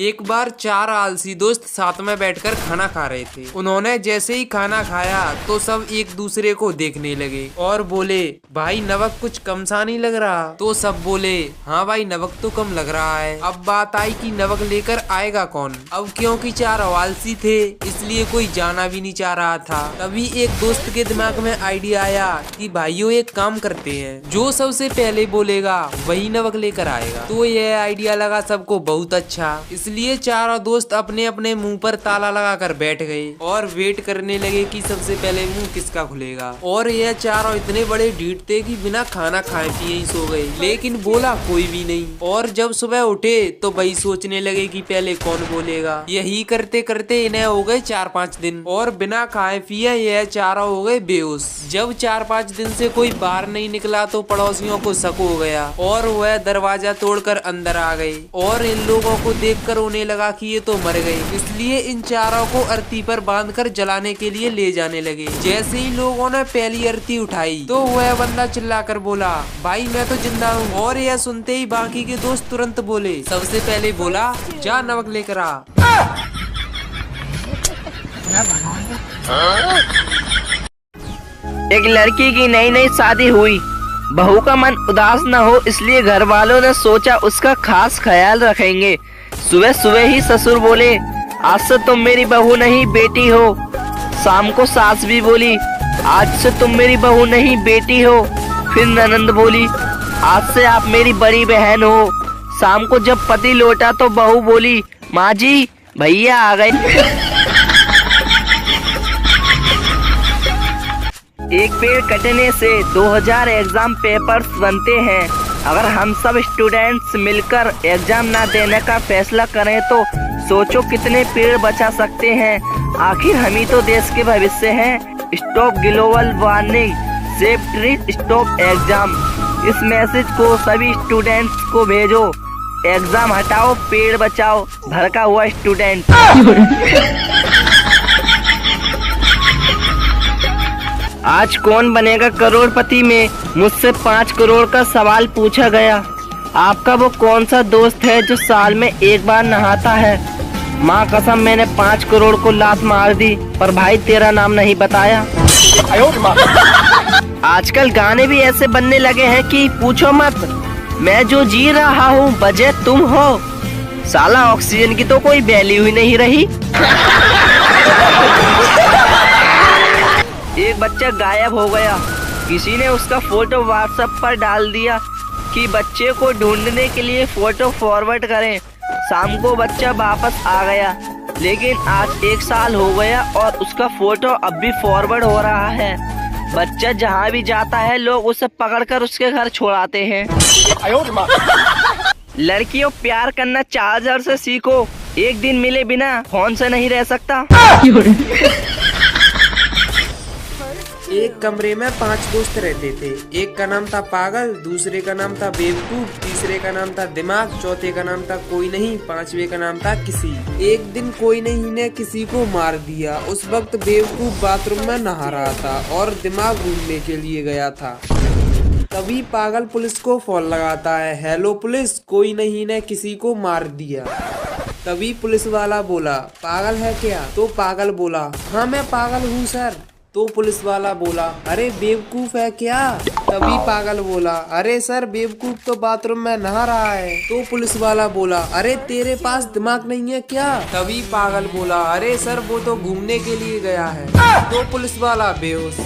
एक बार चार आलसी दोस्त साथ में बैठकर खाना खा रहे थे। उन्होंने जैसे ही खाना खाया तो सब एक दूसरे को देखने लगे और बोले, भाई नमक कुछ कम सा नहीं लग रहा? तो सब बोले, हाँ भाई नमक तो कम लग रहा है। अब बात आई कि नमक लेकर आएगा कौन। अब क्योंकि चार आलसी थे इसलिए कोई जाना भी नहीं चाह रहा था। तभी एक दोस्त के दिमाग में आइडिया आया कि भाइयों एक काम करते हैं, जो सबसे पहले बोलेगा वही नमक लेकर आएगा। तो यह आइडिया लगा सबको बहुत अच्छा, इसलिए चारों दोस्त अपने अपने मुंह पर ताला लगाकर बैठ गए और वेट करने लगे कि सबसे पहले मुंह किसका खुलेगा। और यह चारों इतने बड़े ढीठ थे कि बिना खाना खाए पिए ही सो गए, लेकिन बोला कोई भी नहीं। और जब सुबह उठे तो वही सोचने लगे कि पहले कौन बोलेगा। यही करते करते इन्हें हो गए 4-5 दिन और बिना खाए पिए यह चारों हो गए बेहोश। जब 4-5 दिन से कोई बाहर नहीं निकला तो पड़ोसियों को शक हो गया और वह दरवाजा तोड़कर अंदर आ गए और इन लोगों को देखकर उन्हें लगा कि ये तो मर गए, इसलिए इन चारों को अर्थी पर बांधकर जलाने के लिए ले जाने लगे। जैसे ही लोगों ने पहली अर्थी उठाई तो वह बंदा चिल्लाकर बोला, भाई मैं तो जिंदा हूँ। और यह सुनते ही बाकी के दोस्त तुरंत बोले, सबसे पहले बोला जा नमक लेकर आ। एक लड़की की नई नई शादी हुई, बहू का मन उदास न हो इसलिए घर वालों ने सोचा उसका खास ख्याल रखेंगे। सुबह सुबह ही ससुर बोले, आज से तुम मेरी बहू नहीं बेटी हो। शाम को सास भी बोली, आज से तुम मेरी बहू नहीं बेटी हो। फिर ननंद बोली, आज से आप मेरी बड़ी बहन हो। शाम को जब पति लौटा तो बहू बोली, माँ जी भैया आ गए। एक पेड़ कटने से 2000 एग्जाम पेपर्स बनते हैं। अगर हम सब स्टूडेंट्स मिलकर एग्जाम ना देने का फैसला करें तो सोचो कितने पेड़ बचा सकते हैं। आखिर हम ही तो देश के भविष्य हैं। Stop global warming, save tree, stop exam. इस मैसेज को सभी स्टूडेंट्स को भेजो। एग्जाम हटाओ, पेड़ बचाओ, भड़का हुआ स्टूडेंट। आज कौन बनेगा करोड़पति में मुझसे 5 करोड़ का सवाल पूछा गया। आपका वो कौन सा दोस्त है जो साल में एक बार नहाता है? माँ कसम मैंने 5 करोड़ को लात मार दी, पर भाई तेरा नाम नहीं बताया। आजकल गाने भी ऐसे बनने लगे हैं कि पूछो मत, मैं जो जी रहा हूँ वजह तुम हो। साला ऑक्सीजन की तो कोई वैल्यू ही नहीं रही। एक बच्चा गायब हो गया। किसी ने उसका फोटो व्हाट्सएप पर डाल दिया कि बच्चे को ढूंढने के लिए फोटो फॉरवर्ड करें। शाम को बच्चा वापस आ गया, लेकिन आज 1 साल हो गया और उसका फोटो अब भी फॉरवर्ड हो रहा है। बच्चा जहाँ भी जाता है लोग उसे पकड़कर उसके घर छोड़ाते हैं। लड़कियों प्यार करना चार्जर से सीखो, एक दिन मिले बिना फोन से नहीं रह सकता। एक कमरे में 5 दोस्त रहते थे। एक का नाम था पागल, दूसरे का नाम था बेवकूफ, तीसरे का नाम था दिमाग, चौथे का नाम था कोई नहीं, 5वें का नाम था किसी। एक दिन कोई नहीं ने किसी को मार दिया। उस वक्त बेवकूफ बाथरूम में नहा रहा था और दिमाग घूमने के लिए गया था। तभी पागल पुलिस को फोन लगाता है, हेलो पुलिस, कोई नहीं ने किसी को मार दिया। तभी पुलिस वाला बोला, पागल है क्या? तो पागल बोला, हाँ मैं पागल हूँ सर। तो पुलिस वाला बोला, अरे बेवकूफ है क्या? तभी पागल बोला, अरे सर बेवकूफ तो बाथरूम में नहा रहा है। तो पुलिस वाला बोला, अरे तेरे पास दिमाग नहीं है क्या? तभी पागल बोला, अरे सर वो तो घूमने के लिए गया है। तो पुलिस वाला बेहोश।